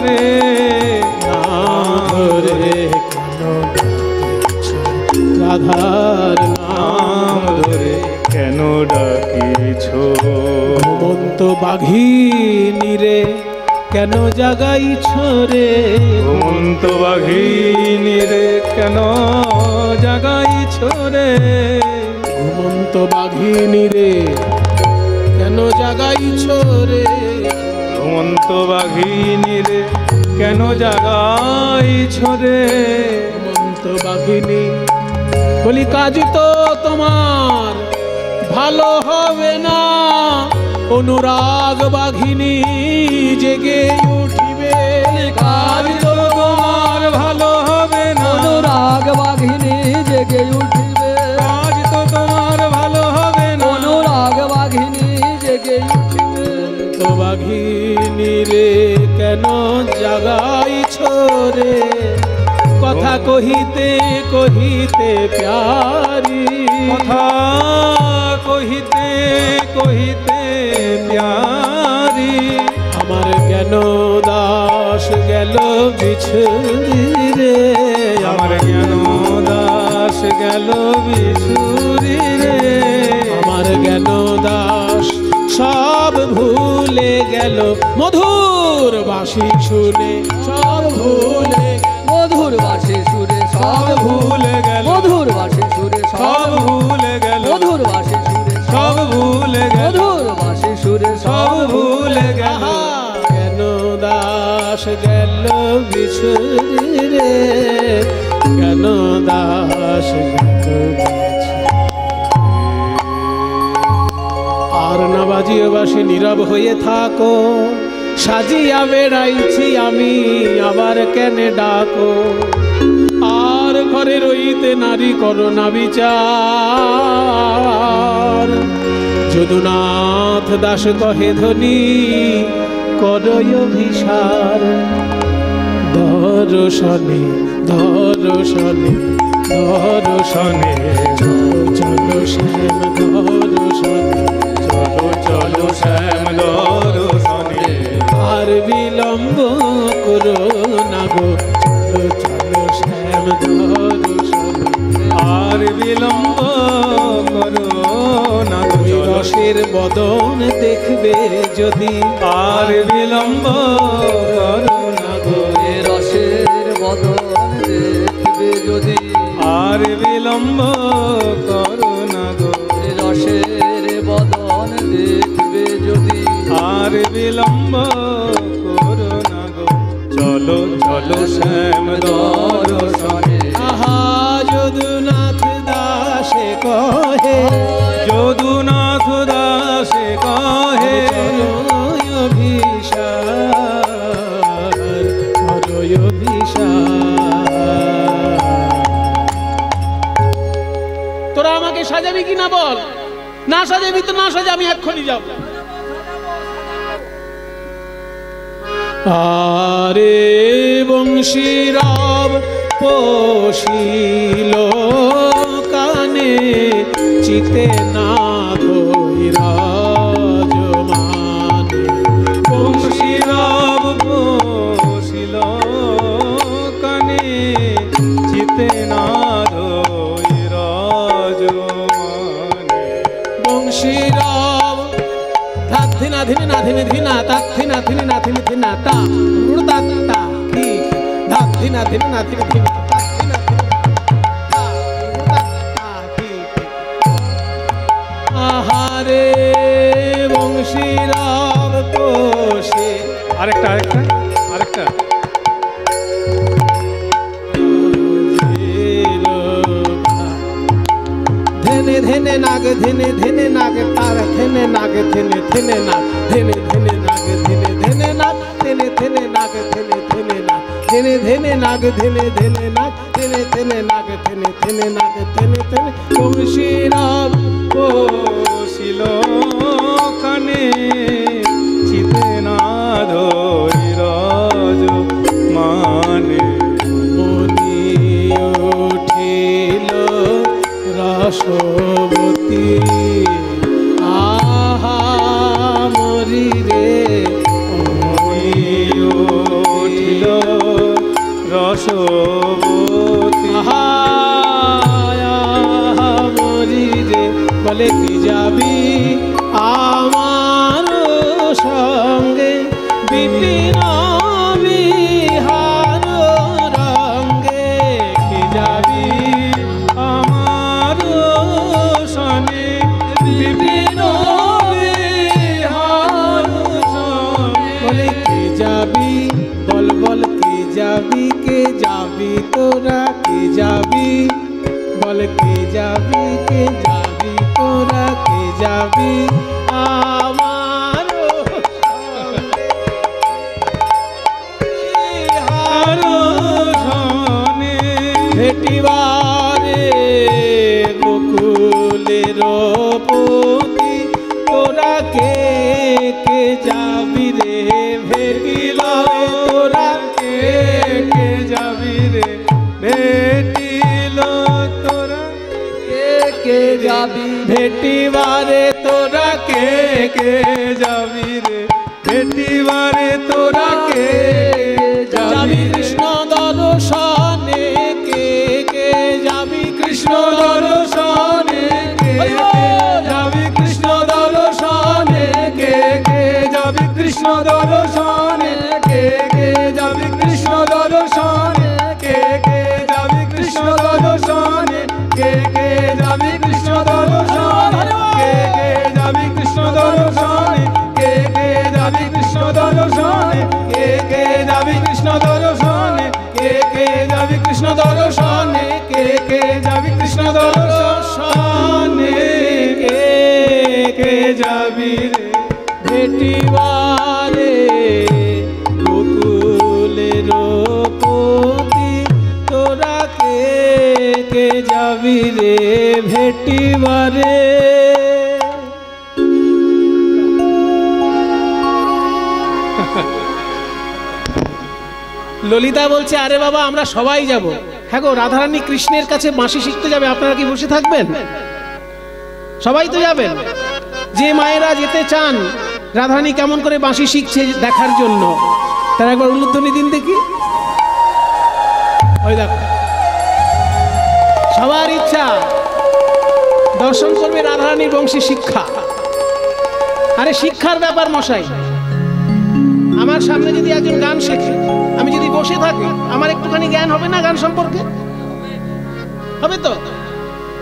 রে নাম ধরে কেন ডাকিছ, রাধার নাম নাম ধরে কেন ডাকিছ। ঘুমন্ত বাঘিনী রে কেন জাগাইছ রে, ঘুমন্ত বাঘিনী রে কেন জাগাইছ রে। ঘুমন্ত বাঘিনী রে কেন জাগাইছ রে, ঘুমন্ত বাঘিনী রে কেন জাগাইছ রে। ঘুমন্ত বাঘিনী বলি কাজ তো তোমার ভালো হবে না, অনুরাগ বাঘিনী জেগে উঠিবে, কাজ তো তোমার ভালো হবে না। অনুরাগ বাঘিনী জেগে উঠিবে, কাজ তো তোমার ভালো হবে না। অনুরাগ বাঘিনী জেগে উঠিবে। তো বাঘিনী রে কেন জাগাইছ রে, কথা কহিতে কহিতে প্যারি, কথা কহিতে কহিতে প্যারি। আমার জ্ঞান দাস গেল বিছুরি রে, আমার জ্ঞান দাস গেল বিছুরি রে। আমার জ্ঞান দাস সব ভুলে গেল, মধুর বাঁশি শুনে সব ভুলে গেল, মধুর বাসে সুরে সব সব ভুলে গেল, মধুর বাসে সুরে সব ভুলে গেল, মধুর বাসে সুরে সব ভুলে গেল, মধুর বাসে সুরে সব ভুলে গেল। আহা, জ্ঞান দাস গেল বিছুরি রে, জ্ঞান দাস গেল বিছুরি। আর না বাজিয়ে বাসি নীরব হয়ে থাকো, সাজিয়া বেড়াইছি আমি আবার কেনে ডাকো, আর ঘরে রইতে নারী করো না বিচার, যদুনাথ দাস কহে ধনী করয় অভিসার, দর্শনে দর্শনে দর্শনে চলো শ্যাম দর্শনে, চলো চলো শ্যাম দর্শনে। আর বিলম্ব করো না গো, চলো চলো শ্যাম দর্শনে। আর বিলম্ব করো না গো, ওই চলো। রসের বদন দেখবে যদি, আর বিলম্ব করো না গো, এ রসের বদন দেখবে যদি, আর বিলম্ব করো না গো, এ রসের বদন দেখবে যদি। আর বিলম্ব করো না গো, চলো চলো শ্যাম দর্শনে। আহা যদুনাথ দাসে কহে, যদুনাথ দাসে কহে, করয় অভিসার, করয় অভিসার। তোরা আমাকে সাজাবি কি না বল, না সাজাবি তো না সাজা, আমি এক্ষুনি যাব। আরে বংশীরাব পোষিল কানে, চিতে না ধৈরাজ মানে, বংশীরাব বসিল কানে, চিতে না ধৈরাজ মানে। বংশীরাব ধাধিনা ধিনা ধিনি ধিনা তাথিনা ধিনি না ধিনি ধিনা তা রুদাত্তা কি ধাধিনা ধিনি না ধিনি ধিনা তাথিনা ধিনি তা রুদাত্তা কি। আহারে বংশীরাব পোষে, আরেকটা আরেকটা আরেকটা। ধেনে ধেনে নাগ ধেনে ধেনে নাগ তার ধেনে নাগ ধেনে ধেনে নাগ ধেনে ধেনে নাগ ধেনে ধেনে নাগ ধেনে ধেনে নাগ ধেনে ধেনে নাগ ধেনে ধেনে নাগ ধেনে ধেনে নাগ ধেনে ধেনে নাগ ধেনে ধেনে নাগ ধেনে ধেনে বংশীরাব বসিল কানে, চিতে না ধৈরাজ রসবতী আহা মরি রে উঠিল রসবতী আহা আহা মরি রে বলে কি যাবি আমার সঙ্গে বিপিন বিহার রঙ্গে কি যাবি আমার সনে বিপিন বিহার সনে বলে কে যাবি বল বল কে যাবি তোরা কে যাবি বল কে যাবি তোরা কে যাবি আমার আর সনে ভেটিবারে গোকুলের পতি তোরা কে যাবি রে ভেটিলা তোরা কে যাবি রে ভেটিল তোরা কে যাবি ভেটিবারে তোরা কে যাবি রে ভেটিবারে তোরা কে যাবি কৃষ্ণ দর্শনে কে যাবি কৃষ্ণ দর্শনে যাবি কৃষ্ণ দর্শনে কে যাবি কৃষ্ণ দর্শনে কে যাবি কৃষ্ণ দর্শনে কে যাবি কৃষ্ণ দর্শনে কে যাবি কৃষ্ণ দর্শনে কে যাবি কৃষ্ণ দর্শনে কে যাবি কৃষ্ণ দর্শনে কে যাবি কৃষ্ণ দর্শনে কে যাবি কৃষ্ণ দর্শনে কে যাবি কৃষ্ণ দর্শনে কে যাবি রে ভেটিবারে গোকুলের পতি তোরা কে যাবি রে ভেটিবারে ললিতা বলছে আরে বাবা আমরা সবাই যাব। হ্যাঁ গো রাধারানী কৃষ্ণের কাছে বাঁশি শিখতে যাবে, আপনারা কি বসে থাকবেন? সবাই তো যাবেন। যে মায়েরা যেতে চান রাধারানী কেমন করে বাঁশি শিখছে দেখার জন্য, তারা একবার উলুধ্বনি দিন দেখি। ওই দেখো সবার ইচ্ছা দর্শন করবে রাধারানীর বংশী শিক্ষা। আরে শিক্ষার ব্যাপার মশাই, আমার সামনে যদি একজন গান শেখে, আমি যদি বসে থাকি, আমার একটুখানি জ্ঞান হবে না গান সম্পর্কে? হবে তো?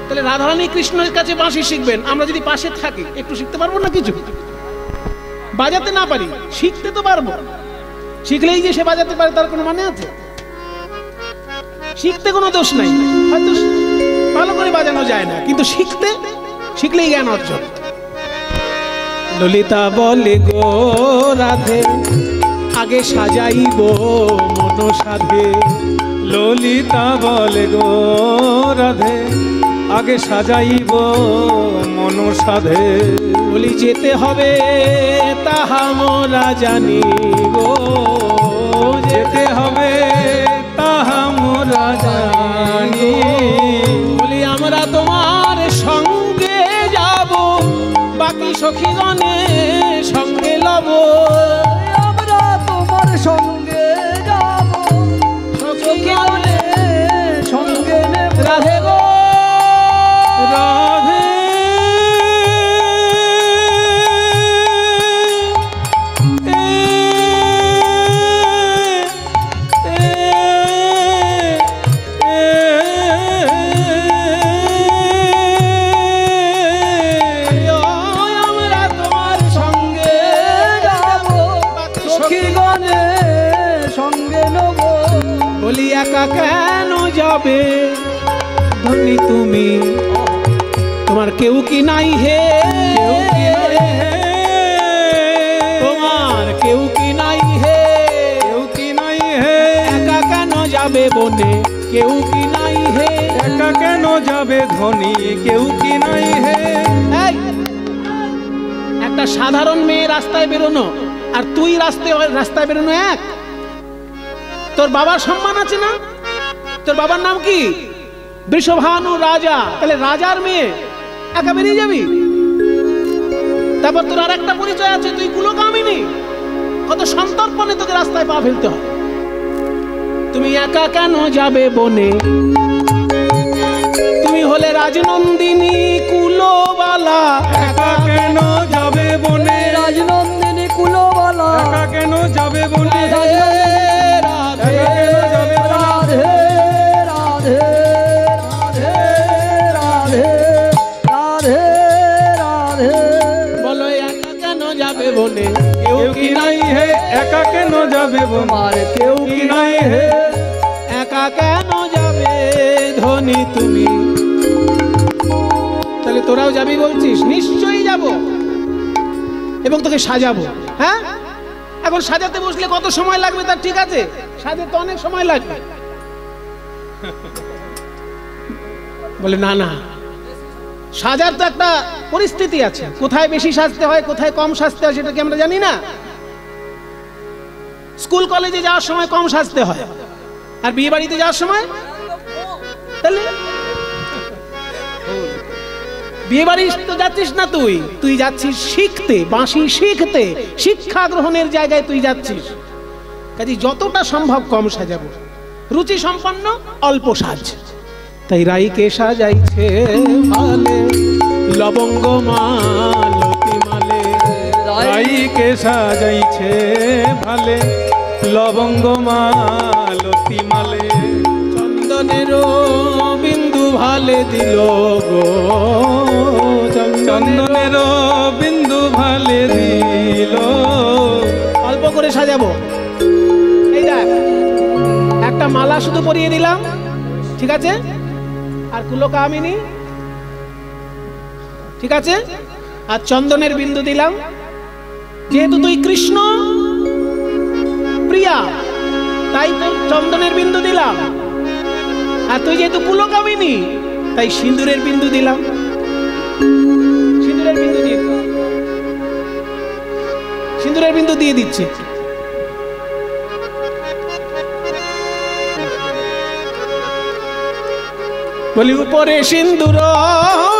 তাহলে রাধারানী কৃষ্ণের কাছে বাঁশি শিখবেন, আমরা যদি পাশে থাকি একটু শিখতে পারবো না? কিছু বাজাতে না পারি, শিখতে তো পারবো। শিখলেই যে সে বাজাতে পারে তার কোনো মানে আছে? শিখতে কোনো দোষ নাই, হয়তো ভালো করে বাজানো যায় না, কিন্তু শিখলেই জ্ঞান অর্জন। ললিতা বলে গো রাধে আগে সাজাইব মন সাধে। ললিতা বলে গো রাধে আগে সাজাইব মন সাধে। বলি যেতে হবে তাহা মোরা জানিব, যেতে হবে তাহা মোরা জানি। বলি আমরা তোমার সঙ্গে যাব, বাকি সখীগণে সঙ্গে লব। আমরা তোমার সঙ্গে যাব, সখীগণে সঙ্গে নেব। রাধে গো রাধে আমরা তোমার সঙ্গে যাব, সখীগণে সঙ্গে নেব। বলি একা কেন যাবে ধনী তুমি, তোমার কেউ কি নাই হে? তোমার কেউ কি নাই হে? কেউ কি নাই হে? একা কেন যাবে বনে কেউ কি নাই হে? একা কেন যাবে ধনী কেউ কি নাই হে? এই, একটা সাধারণ মেয়ে রাস্তায় বেরোনো আর তুই রাস্তায় বেরোনো এক? তোর বাবার সম্মান আছে না? তোর বাবার নাম কি? বৃষভানু রাজা, তাহলে রাজার মেয়ে একা বেরিয়ে যাবি? তারপর তোর আর একটা পরিচয় আছে, তুই কুলকামিনী। কত সন্তর্পণে তোকে রাস্তায় পা ফেলতে হয়। তুমি একা কেন যাবে বনে? তুমি হলে রাজনন্দিনী কুলবালা। একা কেন যাবে বনে? রাজনন্দিনী কুলবালা। একা কেন যাবে বনে? রাধে রাধে রাধে রাধে রাধে রাধে রাধে। বলো একা কেন যাবে বনে? কেউ কি নাই হে, একা কেন যাবে বনে? তোমার কেউ কি নাই হে, একা কেন যাবে ধনী তুমি? তাহলে তোরাও যাবি বলছিস? নিশ্চয়ই যাব, এবং তোকে সাজাবো। হ্যাঁ, এখন সাজাতে বসলে কত সময় লাগবে তার ঠিক আছে, সাজাতে অনেক সময় লাগবে। বলে না না, সাজার তো একটা পরিস্থিতি আছে, কোথায় বেশি সাজতে হয় কোথায় কম সাজতে হয় সেটা কি আমরা জানি না? স্কুল কলেজে যাওয়ার সময় কম সাজতে হয়, আর বিয়ে বাড়িতে যাওয়ার সময়, তাহলে বিয়ে বাড়ি তো যাচ্ছিস না, তুই যাচ্ছিস শিখতে, বাঁশি শিখতে, শিক্ষা গ্রহণের জায়গায় তুই যাচ্ছিস। কাজে যতটা সম্ভব কম সাজাবো, রুচি সম্পন্ন অল্প সাজ। তাই রাইকে সাজাইছে ভালে, লবঙ্গ মালতি মালে। রাইকে সাজাইছে ভালে, লবঙ্গ মালতি মালে। চন্দনের বিন্দু ভালে দিল গো, চন্দনের বিন্দু ভালে দিল। অল্প করে সাজাবো। এই দেখ, একটা মালা শুধু পরিয়ে দিলাম, ঠিক আছে? আর কুলকামিনী, ঠিক আছে? আর চন্দনের বিন্দু দিলাম। যেহেতু তুই কৃষ্ণ প্রিয়া, তাই তোর চন্দনের বিন্দু দিলাম। আর তুই যেহেতু কুলকামিনী, তাই সিঁদুরের বিন্দু দিলাম। সিঁদুরের বিন্দু দিয়ে, সিঁদুরের বিন্দু দিয়ে দিচ্ছে। বলি উপরে সিন্দুর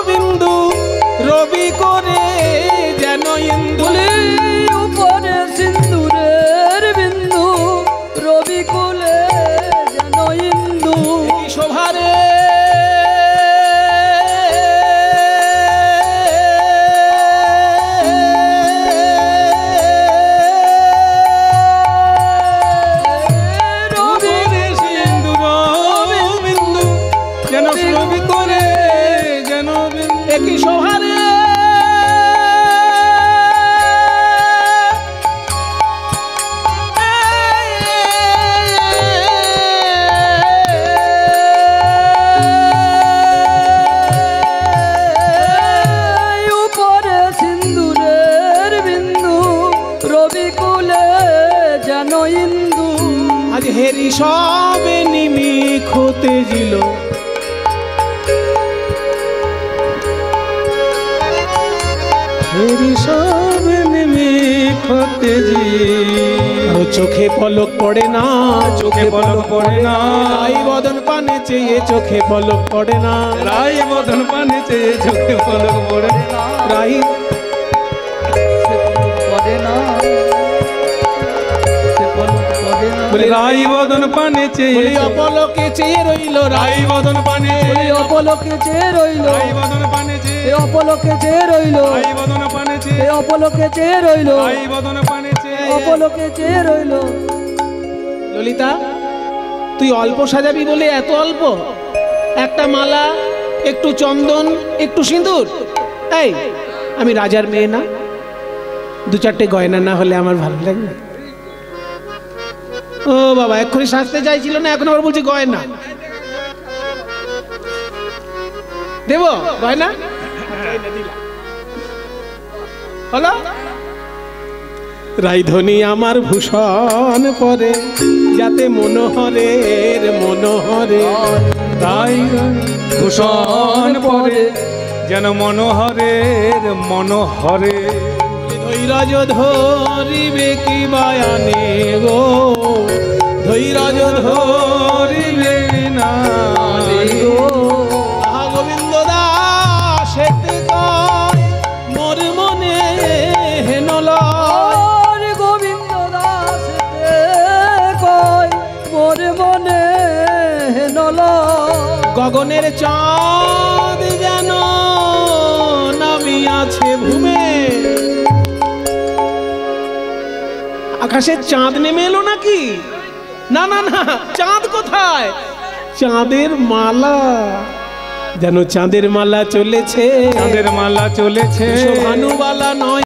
বিন্দু রবি করে যেন ইন্দু। উপরে সিন্দুরের বিন্দু রবি কুলে যেন ইন্দু। শোভারে একই শোভারে উপরে সিন্দুরের বিন্দু রবি কুলে যেন ইন্দু। আজ হেরি সবে নিমিক হতে জিল, হেরি সবে নিমিক হতে জিল। চোখে পলক পড়ে না, চোখে পলক পড়ে না। রাই বদন পানে চেয়ে চোখে পলক পড়ে না। রাই বদন পানে চেয়ে চোখে পলক পড়ে না। রাই পড়ে না, বলি রাই বদন পানে চেয়ে, বলি অপলকে চেয়ে রইল, রাই বদন পানে, অপলকে চেয়ে রইল, রাই বদন পানে চেয়ে, অপলকে চেয়ে রইল, রাই বদন পানে চেয়ে, অপলকে চেয়ে রইল, রাই বদন পানে চেয়ে। অপলকে চেয়ে রইল। ললিতা, তুই অল্প সাজাবি বলে এত অল্প? একটা মালা, একটু চন্দন, একটু সিঁদুর। এই আমি রাজার মেয়ে না, দু চারটে গয়না না হলে আমার ভালো লাগে না। ও বাবা, এক্ষুনি সাজতে চাইছিল না, এখন আবার বলছি গয়না দেব। গয়না হলো। রাইধনী আমার ভূষণ পরে, যাতে মনোহরের মনোহরে। তাই ভূষণ পরে যেন মনোহরের মনোহরে। ধৈর্য ধরিবে কি বায়ানে গো, ধৈর্য ধরিবে না গো বলো গগনের চাঁদ যেন নামিয়াছে ভূমে। আকাশের চাঁদ নেমে এলো নাকি? না না না, চাঁদ কোথায়? চাঁদের মালা, যেন চাঁদের মালা চলেছে, চাঁদের মালা চলেছে, ভানুবালা নয়